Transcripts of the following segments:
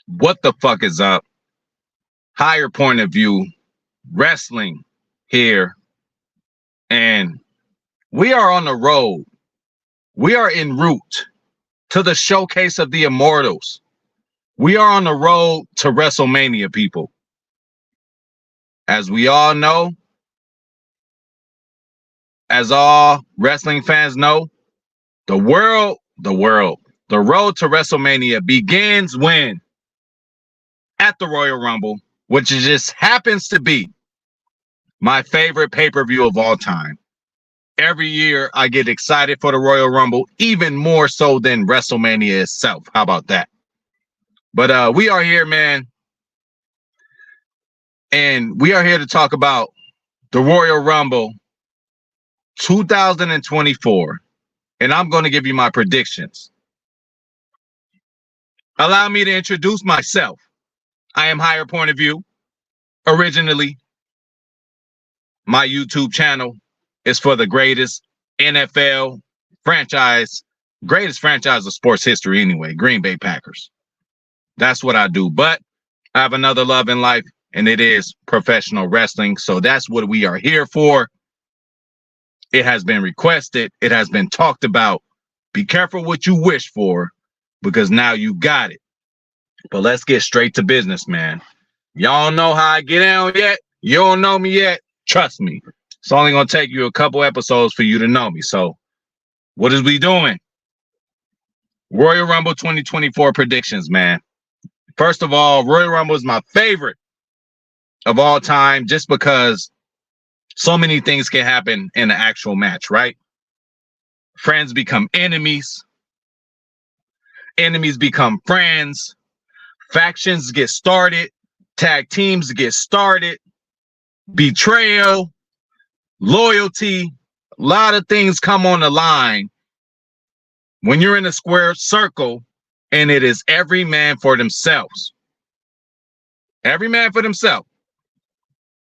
What the fuck is up? Higher point of view, wrestling here. And we are on the road. We are en route to the showcase of the Immortals. We are on the road to WrestleMania, people. As we all know, as all wrestling fans know, the road to WrestleMania begins when? At the Royal Rumble, which just happens to be my favorite pay-per-view of all time. Every year I get excited for the Royal Rumble, even more so than WrestleMania itself. How about that? But we are here, man. And we are here to talk about the Royal Rumble 2024. And I'm going to give you my predictions. Allow me to introduce myself. I am Higher Point of View. Originally, my YouTube channel is for the greatest NFL franchise, greatest franchise of sports history anyway, Green Bay Packers. That's what I do. But I have another love in life, and it is professional wrestling. So that's what we are here for. It has been requested. It has been talked about. Be careful what you wish for, because now you got it. But let's get straight to business, man. Y'all know how I get down yet? You don't know me yet? Trust me. It's only going to take you a couple episodes for you to know me. So what is we doing? Royal Rumble 2024 predictions, man. First of all, Royal Rumble is my favorite of all time just because so many things can happen in an actual match, right? Friends become enemies. Enemies become friends. Factions get started. Tag teams get started. Betrayal. Loyalty. A lot of things come on the line when you're in a square circle and it is every man for themselves. Every man for themselves.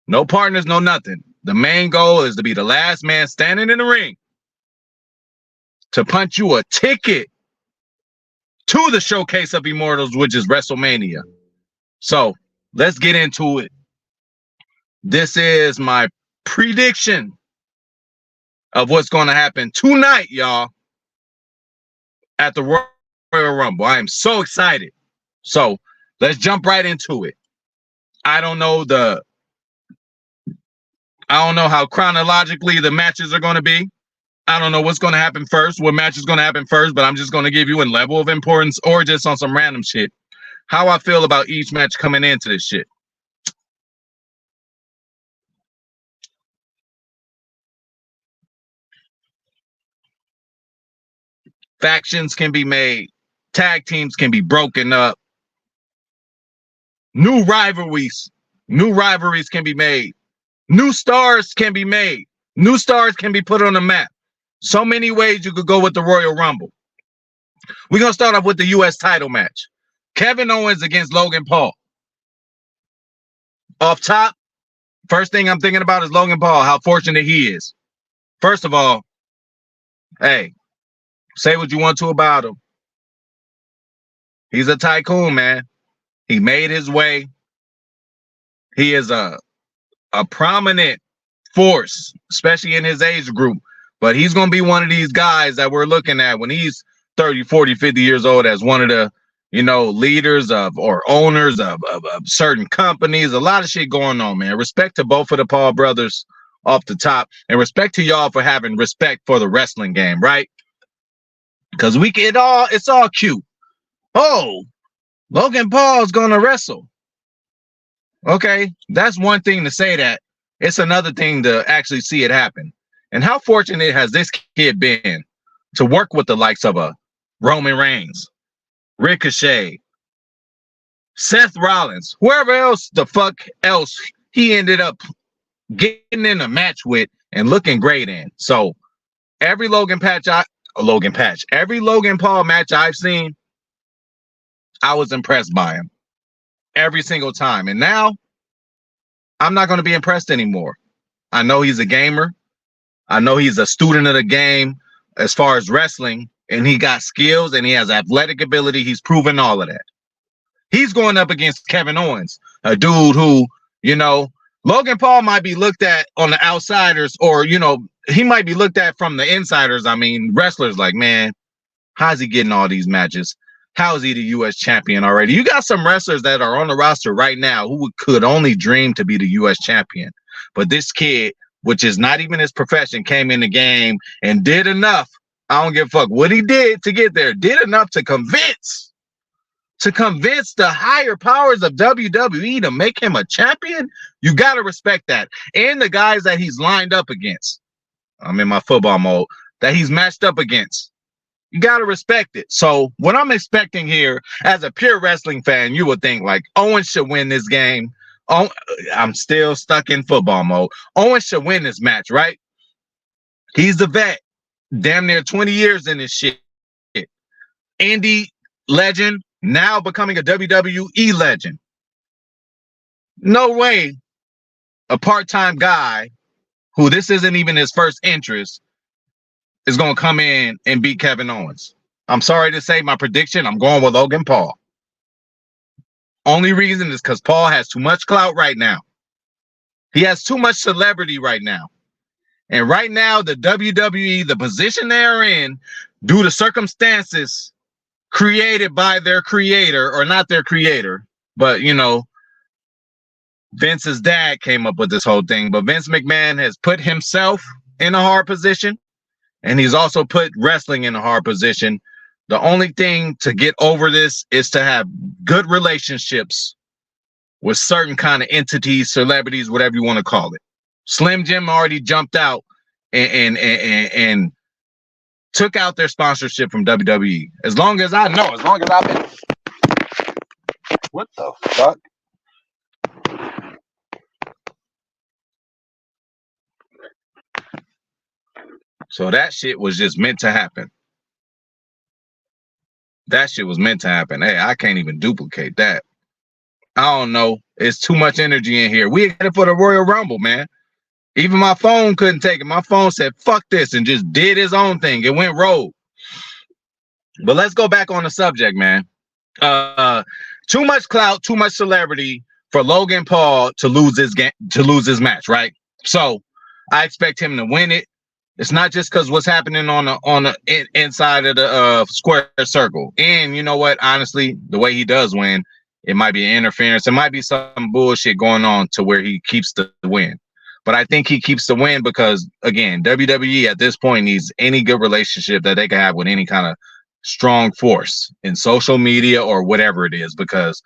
No partners, no nothing. The main goal is to be the last man standing in the ring to punch you a ticket to the showcase of Immortals, which is WrestleMania. So let's get into it. This is my prediction of what's going to happen tonight, y'all, at the Royal Rumble. I am so excited. So let's jump right into it. I don't know how chronologically the matches are going to be. I don't know what's going to happen first, what match is going to happen first, but I'm just going to give you a level of importance or just on some random shit, how I feel about each match coming into this shit. Factions can be made. Tag teams can be broken up. New rivalries can be made. New stars can be made. New stars can be put on the map. So many ways you could go with the Royal Rumble. We're going to start off with the U.S. title match. Kevin Owens against Logan Paul. Off top, first thing I'm thinking about is Logan Paul, how fortunate he is. First of all, hey, say what you want to about him. He's a tycoon, man. He made his way. He is a prominent force, especially in his age group. But he's going to be one of these guys that we're looking at when he's 30, 40, 50 years old as one of the, leaders of or owners of certain companies. A lot of shit going on, man. Respect to both of the Paul brothers off the top, and respect to y'all for having respect for the wrestling game, right? Because it's all cute. Oh, Logan Paul's going to wrestle. Okay, that's one thing to say that. It's another thing to actually see it happen. And how fortunate has this kid been to work with the likes of a Roman Reigns, Ricochet, Seth Rollins, whoever else the fuck else he ended up getting in a match with and looking great in. So every Logan Paul match I've seen, I was impressed by him every single time. And now I'm not going to be impressed anymore. I know he's a gamer. I know he's a student of the game as far as wrestling, and he got skills and he has athletic ability. He's proven all of that. He's going up against Kevin Owens, a dude who, you know, Logan Paul might be looked at on the outsiders, or, you know, he might be looked at from the insiders. I mean, wrestlers like, man, how's he getting all these matches? How is he the U.S. champion already? You got some wrestlers that are on the roster right now who could only dream to be the U.S. champion. But this kid, which is not even his profession, came in the game and did enough. I don't give a fuck what he did to get there. Did enough to convince the higher powers of WWE to make him a champion. You got to respect that. And the guys that he's lined up against. I'm in my football mode. That he's matched up against. You got to respect it. So what I'm expecting here, as a pure wrestling fan, you would think like Owens should win this game. Oh, I'm still stuck in football mode. Owens should win this match, right? He's the vet. Damn near 20 years in this shit. Indie legend, now becoming a WWE legend. No way a part-time guy who this isn't even his first interest is going to come in and beat Kevin Owens. I'm sorry to say my prediction, I'm going with Logan Paul. Only reason is because Paul has too much clout right now. He has too much celebrity right now. And right now, the WWE, the position they're in, due to circumstances created by their creator, or not their creator, but, you know, Vince's dad came up with this whole thing. But Vince McMahon has put himself in a hard position, and he's also put wrestling in a hard position. The only thing to get over this is to have good relationships with certain kind of entities, celebrities, whatever you want to call it. Slim Jim already jumped out and took out their sponsorship from WWE. As long as I know, as long as I've been. What the fuck? So that shit was just meant to happen. That shit was meant to happen. Hey, I can't even duplicate that. I don't know. It's too much energy in here. We had it for the Royal Rumble, man. Even my phone couldn't take it. My phone said, fuck this, and just did his own thing. It went rogue. But let's go back on the subject, man. Too much clout, too much celebrity for Logan Paul to lose his game, to lose his match, right? So I expect him to win it. It's not just because what's happening on the inside of the square circle. And you know what? Honestly, the way he does win, it might be interference. It might be some bullshit going on to where he keeps the win. But I think he keeps the win because, again, WWE at this point needs any good relationship that they can have with any kind of strong force in social media or whatever it is, because,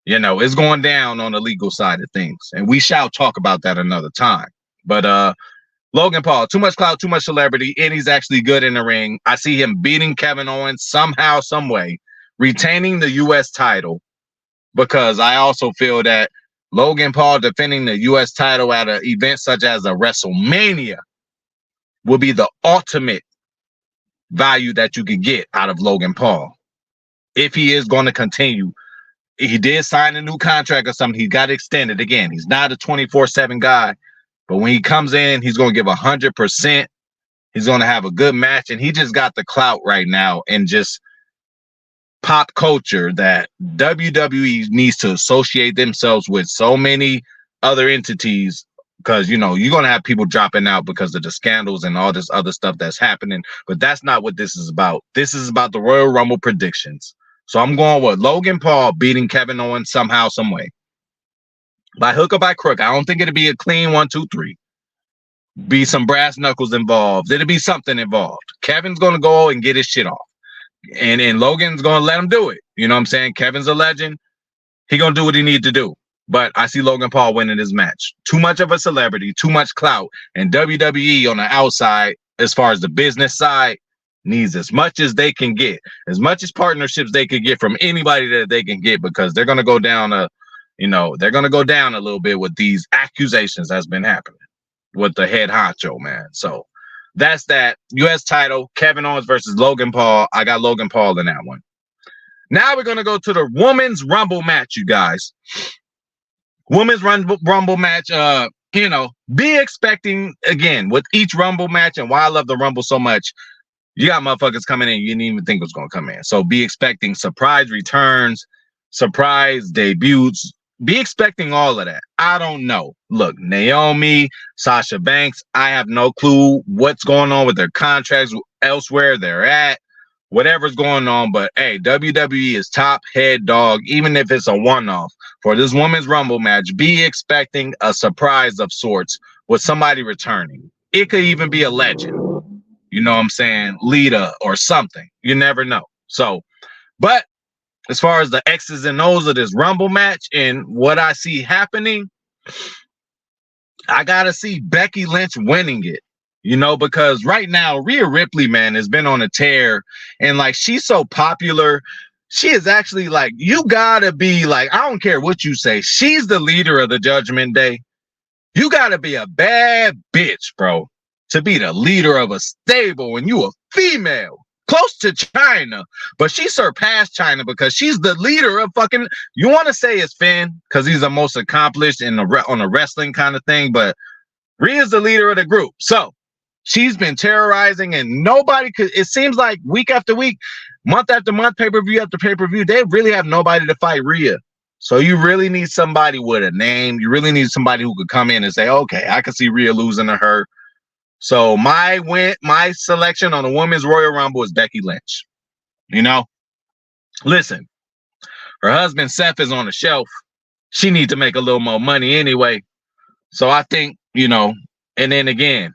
you know, it's going down on the legal side of things. And we shall talk about that another time. But Logan Paul, too much clout, too much celebrity, and he's actually good in the ring. I see him beating Kevin Owens somehow, some way, retaining the U.S. title, because I also feel that Logan Paul defending the U.S. title at an event such as a WrestleMania will be the ultimate value that you could get out of Logan Paul. If he is going to continue, he did sign a new contract or something. He got extended. Again, he's not a 24/7 guy, but when he comes in, he's going to give 100%. He's going to have a good match, and he just got the clout right now and just pop culture that WWE needs to associate themselves with so many other entities, because, you know, you're going to have people dropping out because of the scandals and all this other stuff that's happening. But that's not what this is about. This is about the Royal Rumble predictions. So I'm going with Logan Paul beating Kevin Owens somehow, some way. By hook or by crook. I don't think it'll be a clean 1, 2, 3. Be some brass knuckles involved. It'll be something involved. Kevin's going to go and get his shit off. And Logan's going to let him do it. You know what I'm saying? Kevin's a legend. He going to do what he needs to do. But I see Logan Paul winning this match. Too much of a celebrity, too much clout. And WWE on the outside, as far as the business side, needs as much as they can get. As much as partnerships they could get from anybody that they can get, because they're going to go down they're going to go down a little bit with these accusations that's been happening with the head honcho, man. So that's that. U.S. title, Kevin Owens versus Logan Paul. I got Logan Paul in that one. Now we're going to go to the Women's Rumble match, you guys. Women's Rumble match, be expecting, again, with each Rumble match, and why I love the Rumble so much, you got motherfuckers coming in you didn't even think was going to come in. So be expecting surprise returns, surprise debuts. Be expecting all of that. I don't know. Look, Naomi, Sasha Banks, I have no clue what's going on with their contracts elsewhere they're at, whatever's going on. But hey, WWE is top head dog, even if it's a one-off. For this women's Rumble match, be expecting a surprise of sorts with somebody returning. It could even be a legend. You know what I'm saying? Lita or something. You never know. So, but as far as the X's and O's of this Rumble match and what I see happening, I gotta see Becky Lynch winning it. You know, because right now Rhea Ripley, man, has been on a tear, and like she's so popular. She is actually like, you gotta be like, I don't care what you say. She's the leader of the Judgment Day. You gotta be a bad bitch, bro, to be the leader of a stable when you a female. Close to China, but she surpassed China because she's the leader of fucking. You want to say it's Finn because he's the most accomplished in on the wrestling kind of thing, but Rhea's the leader of the group. So she's been terrorizing, and nobody could. It seems like week after week, month after month, pay-per-view after pay-per-view, they really have nobody to fight Rhea. So you really need somebody with a name. You really need somebody who could come in and say, okay, I can see Rhea losing to her. So my selection on the Women's Royal Rumble is Becky Lynch. You know, listen, her husband Seth is on the shelf. She needs to make a little more money anyway. So I think, you know, and then again,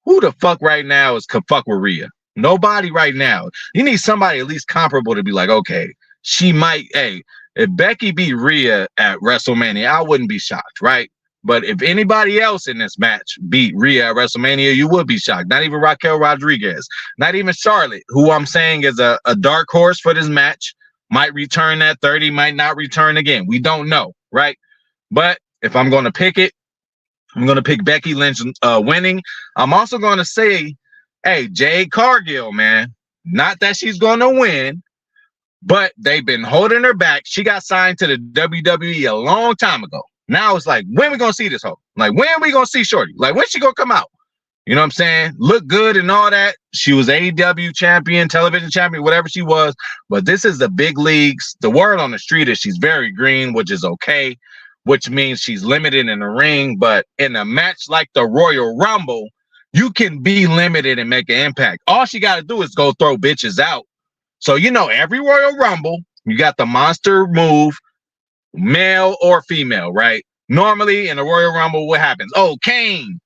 who the fuck right now is fuck with Rhea? Nobody right now. You need somebody at least comparable to be like, okay, she might, hey, if Becky beat Rhea at WrestleMania, I wouldn't be shocked, right? But if anybody else in this match beat Rhea at WrestleMania, you would be shocked. Not even Raquel Rodriguez. Not even Charlotte, who I'm saying is a dark horse for this match. Might return at 30, might not return again. We don't know, right? But if I'm going to pick it, I'm going to pick Becky Lynch winning. I'm also going to say, hey, Jade Cargill, man. Not that she's going to win, but they've been holding her back. She got signed to the WWE a long time ago. Now it's like, when we gonna see this hoe? Like, when are we gonna see Shorty? Like, when's she gonna come out? You know what I'm saying? Look good and all that. She was AEW champion, television champion, whatever she was. But this is the big leagues. The word on the street is she's very green, which is okay, which means she's limited in the ring. But in a match like the Royal Rumble, you can be limited and make an impact. All she got to do is go throw bitches out. So, you know, every Royal Rumble, you got the monster move, male or female, right? Normally in a Royal Rumble, what happens? Oh, Kane.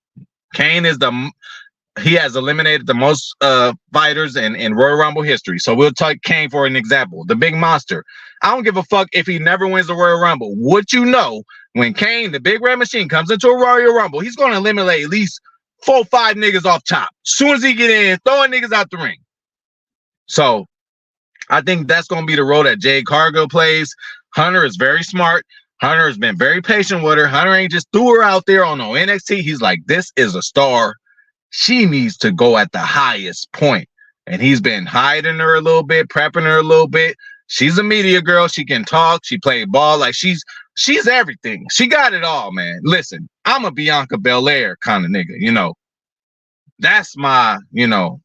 Kane is he has eliminated the most fighters in Royal Rumble history. So we'll take Kane for an example. The big monster. I don't give a fuck if he never wins the Royal Rumble. What you know, when Kane, the big red machine, comes into a Royal Rumble, he's going to eliminate at least 4 or 5 niggas off top. As soon as he get in, throwing niggas out the ring. So I think that's going to be the role that Jade Cargill plays. Hunter is very smart. Hunter has been very patient with her. Hunter ain't just threw her out there on no NXT. He's like, this is a star. She needs to go at the highest point. And he's been hiding her a little bit, prepping her a little bit. She's a media girl. She can talk. She played ball. Like she's everything. She got it all, man. Listen, I'm a Bianca Belair kind of nigga, you know. That's my, you know,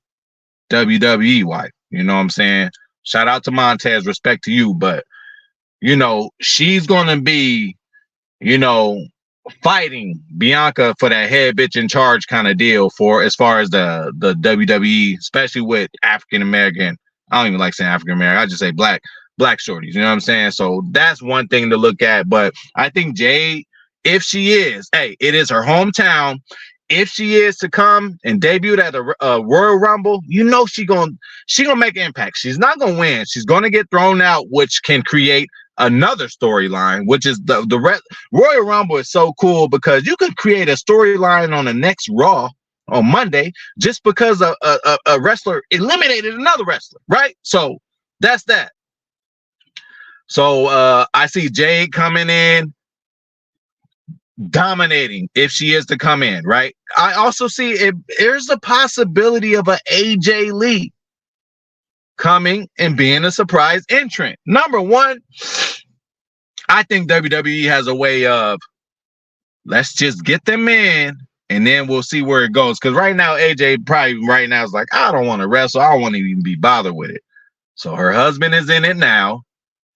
WWE wife. You know what I'm saying? Shout out to Montez. Respect to you. But, you know, she's going to be, you know, fighting Bianca for that head bitch in charge kind of deal for as far as the WWE, especially with African American. I don't even like saying African American. I just say black shorties. You know what I'm saying? So that's one thing to look at. But I think Jade, if she is, hey, it is her hometown. If she is to come and debut at the Royal Rumble, you know she gonna make an impact. She's not gonna win. She's gonna get thrown out, which can create another storyline, which is the Royal Rumble is so cool because you can create a storyline on the next Raw on Monday just because a wrestler eliminated another wrestler, right? So that's that. So I see Jade coming in, dominating if she is to come in, right? I also see if there's a possibility of an AJ Lee coming and being a surprise entrant. Number one, I think WWE has a way of let's just get them in and then we'll see where it goes. Because right now, AJ probably right now is like, I don't want to wrestle. I don't want to even be bothered with it. So her husband is in it now.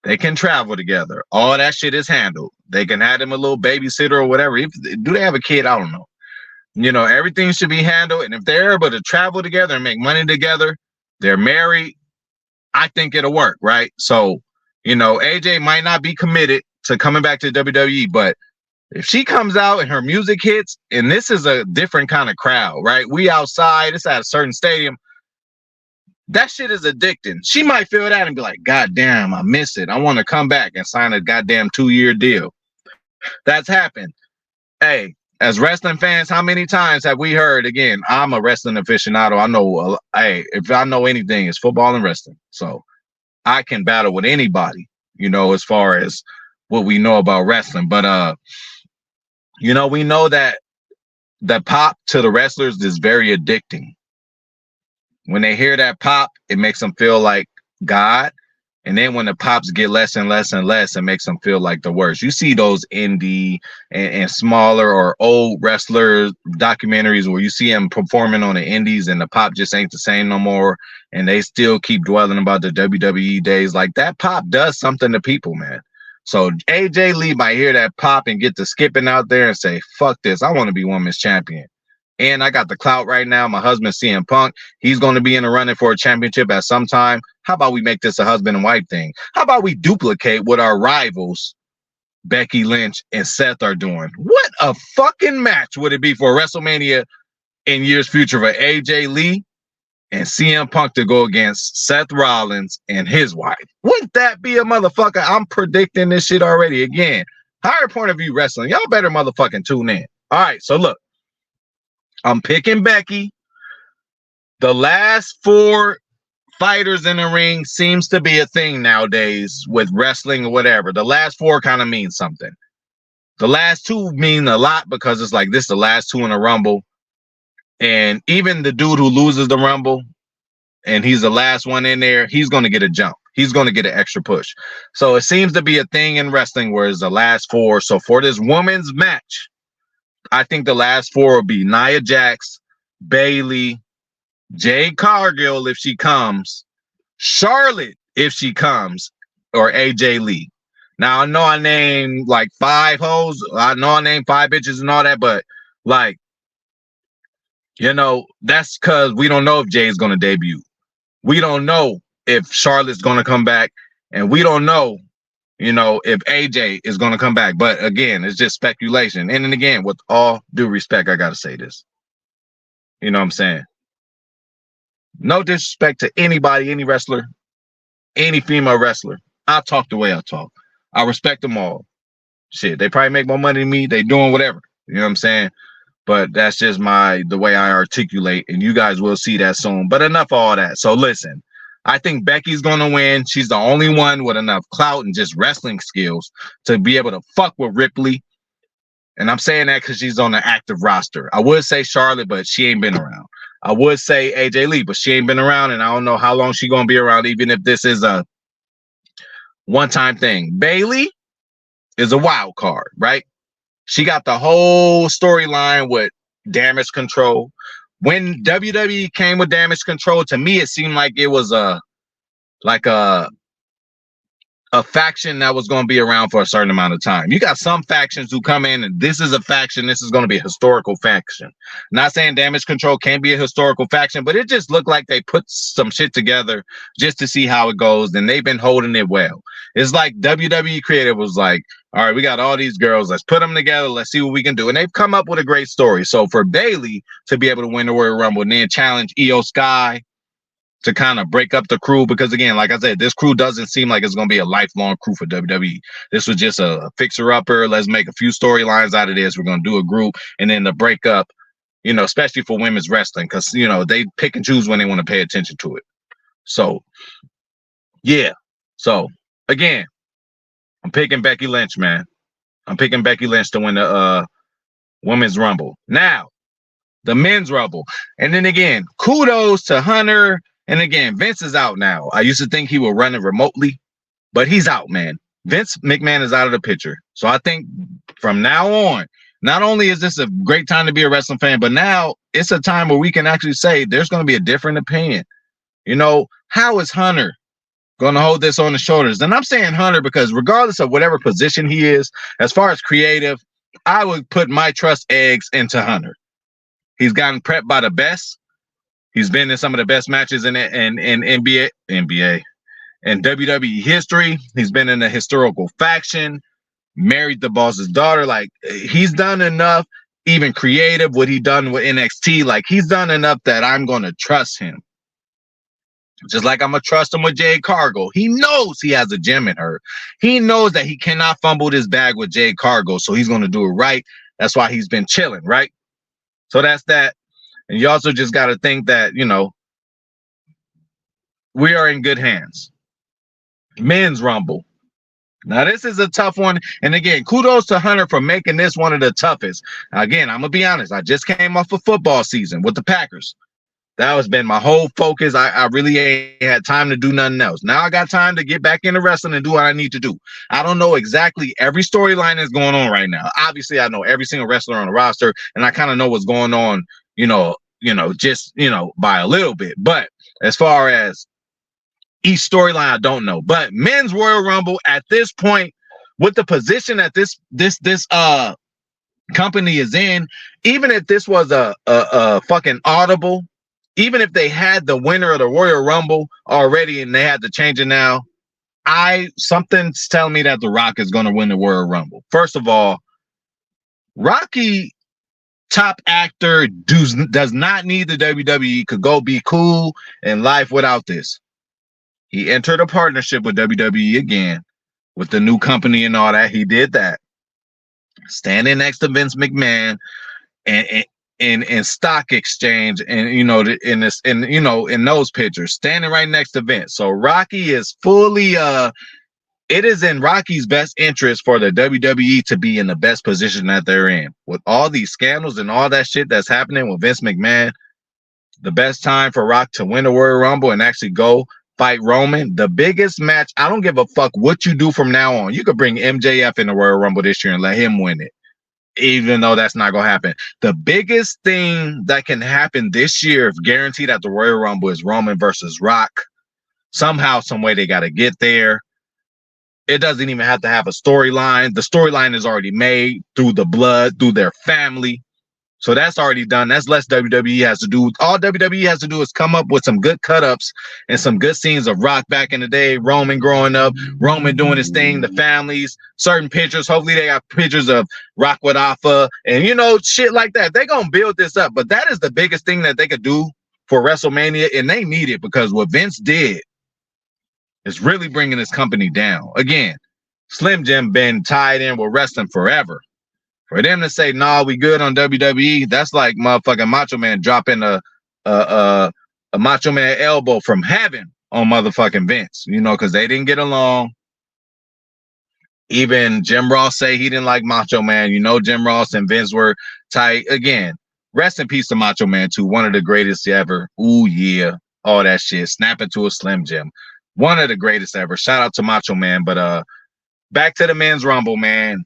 They can travel together. All that shit is handled. They can have them a little babysitter or whatever. Do they have a kid? I don't know. Everything should be handled. And if they're able to travel together and make money together, they're married, I think it'll work, right? So, AJ might not be committed to coming back to WWE, but if she comes out and her music hits, and this is a different kind of crowd, right? We outside, it's at a certain stadium. That shit is addicting. She might feel that and be like, God damn, I miss it. I want to come back and sign a goddamn 2-year deal. That's happened. Hey, as wrestling fans, how many times have we heard, again, I'm a wrestling aficionado. I know, if I know anything, it's football and wrestling. So I can battle with anybody, as far as what we know about wrestling. But, we know that the pop to the wrestlers is very addicting. When they hear that pop, it makes them feel like God. And then when the pops get less and less and less, it makes them feel like the worst. You see those indie and smaller or old wrestlers documentaries where you see them performing on the indies and the pop just ain't the same no more. And they still keep dwelling about the WWE days. Like, that pop does something to people, man. So AJ Lee might hear that pop and get to skipping out there and say, fuck this, I want to be women's champion. And I got the clout right now. My husband, CM Punk, he's going to be in the running for a championship at some time. How about we make this a husband and wife thing? How about we duplicate what our rivals, Becky Lynch and Seth, are doing? What a fucking match would it be for WrestleMania in years future for AJ Lee and CM Punk to go against Seth Rollins and his wife? Wouldn't that be a motherfucker? I'm predicting this shit already. Again, Higher Point of View Wrestling. Y'all better motherfucking tune in. All right, so look. I'm picking Becky. The last 4 fighters in the ring seems to be a thing nowadays with wrestling or whatever. The last 4 kind of mean something. The last 2 mean a lot because it's like this the last 2 in a Rumble. And even the dude who loses the Rumble and he's the last one in there, he's going to get a jump. He's going to get an extra push. So it seems to be a thing in wrestling where it's the last 4. So for this women's match, I think the last 4 will be Nia Jax, Bayley, Jade Cargill if she comes, Charlotte if she comes, or AJ Lee. Now, I know I named like 5 hoes. I know I named 5 bitches and all that, but like, that's because we don't know if Jade's going to debut. We don't know if Charlotte's going to come back, and we don't know if AJ is going to come back. But again, it's just speculation. And then again, with all due respect, I got to say this. You know what I'm saying? No disrespect to anybody, any wrestler, any female wrestler. I talk the way I talk. I respect them all. Shit, they probably make more money than me. They doing whatever. You know what I'm saying? But that's just the way I articulate, and you guys will see that soon. But enough of all that. So listen. I think Becky's going to win. She's the only one with enough clout and just wrestling skills to be able to fuck with Ripley. And I'm saying that because she's on the active roster. I would say Charlotte, but she ain't been around. I would say AJ Lee, but she ain't been around, and I don't know how long she's going to be around, even if this is a one-time thing. Bayley is a wild card, right? She got the whole storyline with Damage Control. When WWE came with Damage Control, to me, it seemed like it was a faction that was going to be around for a certain amount of time. You got some factions who come in and this is a faction. This is going to be a historical faction. Not saying Damage Control can't be a historical faction, but it just looked like they put some shit together just to see how it goes. And they've been holding it well. It's like WWE creative was like, all right, we got all these girls. Let's put them together. Let's see what we can do. And they've come up with a great story. So for Bayley to be able to win the Royal Rumble and then challenge Io Sky to kind of break up the crew, because again, like I said, this crew doesn't seem like it's going to be a lifelong crew for WWE. This was just a fixer-upper. Let's make a few storylines out of this. We're going to do a group, and then the breakup, especially for women's wrestling, because, they pick and choose when they want to pay attention to it. So, yeah. So, again, I'm picking Becky Lynch, man. I'm picking Becky Lynch to win the Women's Rumble. Now, the Men's Rumble. And then again, kudos to Hunter. And again, Vince is out now. I used to think he would run it remotely, but he's out, man. Vince McMahon is out of the picture. So I think from now on, not only is this a great time to be a wrestling fan, but now it's a time where we can actually say there's going to be a different opinion. How is Hunter Gonna hold this on the shoulders. And I'm saying Hunter because regardless of whatever position he is, as far as creative, I would put my trust eggs into Hunter. He's gotten prepped by the best. He's been in some of the best matches in NBA and WWE history. He's been in a historical faction, married the boss's daughter. Like, he's done enough, even creative, what he done with NXT. Like, he's done enough that I'm going to trust him. Just like I'm going to trust him with Jade Cargill. He knows he has a gem in her. He knows that he cannot fumble this bag with Jade Cargill, so he's going to do it right. That's why he's been chilling, right? So that's that. And you also just got to think that, you know, we are in good hands. Men's Rumble. Now, this is a tough one. And again, kudos to Hunter for making this one of the toughest. Now, again, I'm going to be honest. I just came off of football season with the Packers. That has been my whole focus. I really ain't had time to do nothing else. Now I got time to get back into wrestling and do what I need to do. I don't know exactly every storyline that's going on right now. Obviously, I know every single wrestler on the roster, and I kind of know what's going on, just by a little bit. But as far as each storyline, I don't know. But Men's Royal Rumble at this point, with the position that this company is in, even if this was a fucking audible, even if they had the winner of the Royal Rumble already and they had to change it now, something's telling me that The Rock is going to win the Royal Rumble. First of all, Rocky, top actor, does not need the WWE, could go be cool in life without this. He entered a partnership with WWE again, with the new company and all that. He did that. Standing next to Vince McMahon and in stock exchange, and in those pictures, standing right next to Vince. So Rocky is fully it is in Rocky's best interest for the WWE to be in the best position that they're in. With all these scandals and all that shit that's happening with Vince McMahon, the best time for Rock to win the Royal Rumble and actually go fight Roman, the biggest match. I don't give a fuck what you do from now on. You could bring MJF in the Royal Rumble this year and let him win it, even though that's not going to happen. The biggest thing that can happen this year, if guaranteed at the Royal Rumble, is Roman versus Rock. Somehow, some way they got to get there. It doesn't even have to have a storyline. The storyline is already made through the blood, through their family. So that's already done. That's less WWE has to do. All WWE has to do is come up with some good cut-ups and some good scenes of Rock back in the day, Roman growing up, Roman doing his thing, the families, certain pictures. Hopefully they got pictures of Rock with Alpha and, shit like that. They're going to build this up. But that is the biggest thing that they could do for WrestleMania, and they need it because what Vince did is really bringing this company down. Again, Slim Jim been tied in with wrestling forever. For them to say, nah, we good on WWE, that's like motherfucking Macho Man dropping a Macho Man elbow from heaven on motherfucking Vince, because they didn't get along. Even Jim Ross say he didn't like Macho Man. Jim Ross and Vince were tight. Again, rest in peace to Macho Man too. One of the greatest ever. Ooh, yeah. All that shit. Snap into a Slim Jim. One of the greatest ever. Shout out to Macho Man. But back to the Men's Rumble, man.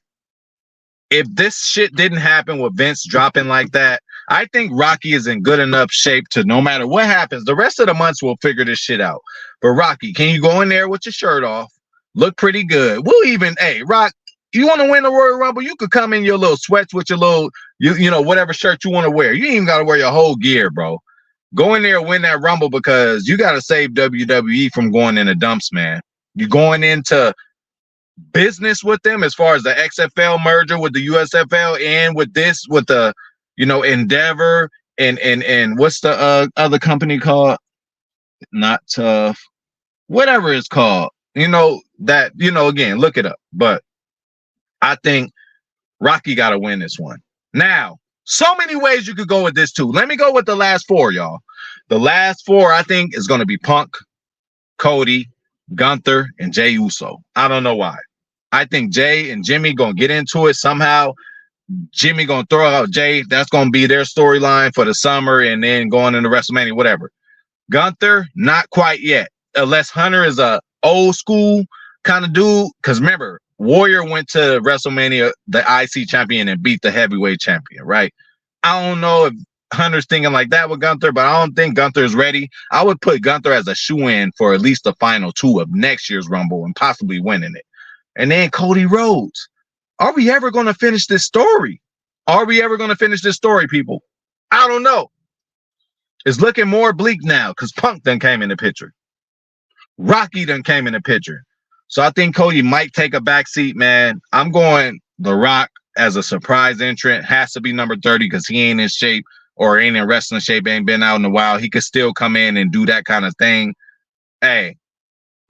If this shit didn't happen with Vince dropping like that, I think Rocky is in good enough shape to, no matter what happens, the rest of the months we'll figure this shit out. But Rocky, can you go in there with your shirt off? Look pretty good. We'll even, hey, Rock, you want to win the Royal Rumble? You could come in your little sweats with your little, whatever shirt you want to wear. You ain't even got to wear your whole gear, bro. Go in there and win that Rumble because you got to save WWE from going in the dumps, man. You're going into business with them as far as the XFL merger with the USFL and with the Endeavor and what's the other company called? Not Tough, whatever it's called. Again, look it up. But I think Rocky got to win this one. Now, so many ways you could go with this too. Let me go with the last four, y'all. The last four I think is going to be Punk, Cody, Gunther, and Jey Uso. I don't know why. I think Jay and Jimmy gonna get into it somehow. Jimmy gonna throw out Jay. That's gonna be their storyline for the summer and then going into WrestleMania, whatever. Gunther, not quite yet. Unless Hunter is a old school kind of dude. Because remember, Warrior went to WrestleMania, the IC champion, and beat the heavyweight champion, right? I don't know if Hunter's thinking like that with Gunther, but I don't think Gunther is ready. I would put Gunther as a shoe-in for at least the final 2 of next year's Rumble and possibly winning it. And then Cody Rhodes. Are we ever going to finish this story? Are we ever going to finish this story, people? I don't know. It's looking more bleak now because Punk done came in the picture. Rocky done came in the picture. So I think Cody might take a back seat, man. I'm going The Rock as a surprise entrant. Has to be number 30 because he ain't in shape or ain't in wrestling shape, ain't been out in a while. He could still come in and do that kind of thing. Hey,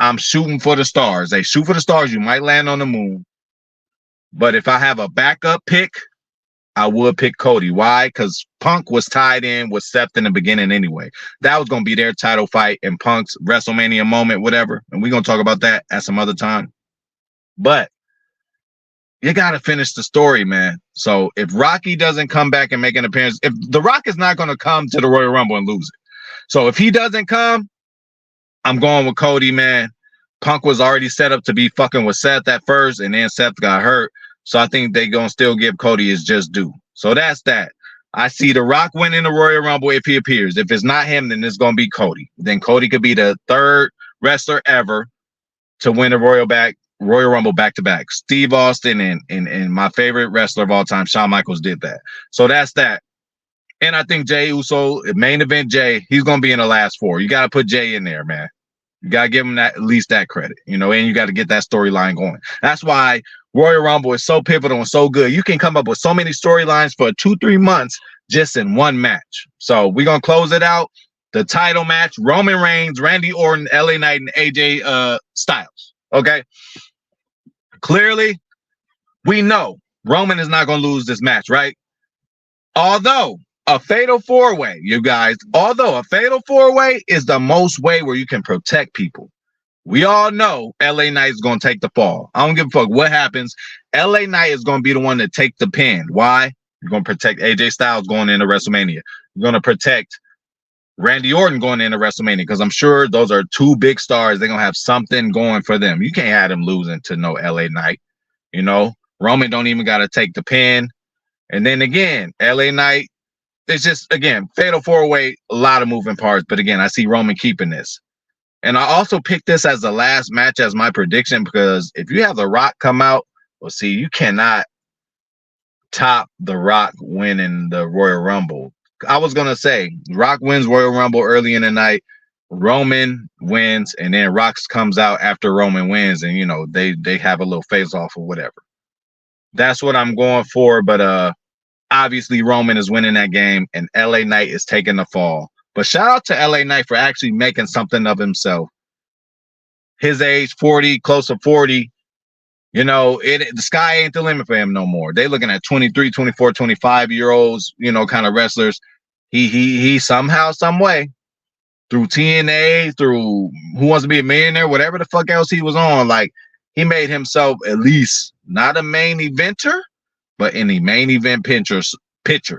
I'm shooting for the stars. Hey, shoot for the stars. You might land on the moon. But if I have a backup pick, I would pick Cody. Why? Because Punk was tied in with Seth in the beginning anyway. That was going to be their title fight in Punk's WrestleMania moment, whatever. And we're going to talk about that at some other time. But you got to finish the story, man. So if Rocky doesn't come back and make an appearance, if The Rock is not going to come to the Royal Rumble and lose it. So if he doesn't come, I'm going with Cody, man. Punk was already set up to be fucking with Seth at first, and then Seth got hurt. So I think they're going to still give Cody his just due. So that's that. I see The Rock winning the Royal Rumble if he appears. If it's not him, then it's going to be Cody. Then Cody could be the 3rd wrestler ever to win the Royal Rumble back-to-back. Steve Austin and my favorite wrestler of all time, Shawn Michaels, did that. So that's that. And I think Jey Uso, main event Jey, he's going to be in the last 4. You got to put Jey in there, man. You got to give him that, at least that credit, and you got to get that storyline going. That's why Royal Rumble is so pivotal and so good. You can come up with so many storylines for 2-3 months just in one match. So we're going to close it out. The title match, Roman Reigns, Randy Orton, LA Knight, and AJ Styles. Okay? Clearly, we know Roman is not going to lose this match, right? Although a fatal 4-way, you guys, although a fatal 4-way is the most way where you can protect people. We all know LA Knight is going to take the fall. I don't give a fuck what happens. LA Knight is going to be the one to take the pin. Why? You're going to protect AJ Styles going into WrestleMania. You're going to protect Randy Orton going into WrestleMania because I'm sure those are 2 big stars. They're going to have something going for them. You can't have them losing to no LA Knight. Roman don't even got to take the pin. And then again, LA Knight, it's just, again, fatal 4-way, a lot of moving parts. But again, I see Roman keeping this. And I also picked this as the last match as my prediction because if you have The Rock come out, well, see, you cannot top The Rock winning the Royal Rumble. I was going to say, Rock wins Royal Rumble early in the night, Roman wins, and then Rock comes out after Roman wins, and, they have a little face-off or whatever. That's what I'm going for, but obviously Roman is winning that game, and LA Knight is taking the fall. But shout out to LA Knight for actually making something of himself. His age, 40, close to 40, the sky ain't the limit for him no more. They looking at 23, 24, 25-year-olds, kind of wrestlers. He somehow, some way, through TNA, through Who Wants to Be a Millionaire, whatever the fuck else he was on, like, he made himself at least not a main eventer, but in the main event picture.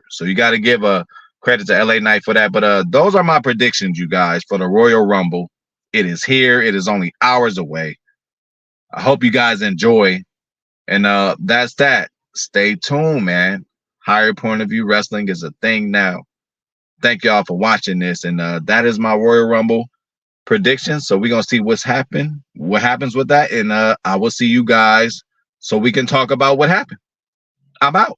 So you got to give a credit to LA Knight for that. But those are my predictions, you guys, for the Royal Rumble. It is here. It is only hours away. I hope you guys enjoy. And that's that. Stay tuned, man. Higher Point of View Wrestling is a thing now. Thank y'all for watching this. And that is my Royal Rumble prediction. So we're going to see what happens with that. And I will see you guys so we can talk about what happened. I'm out.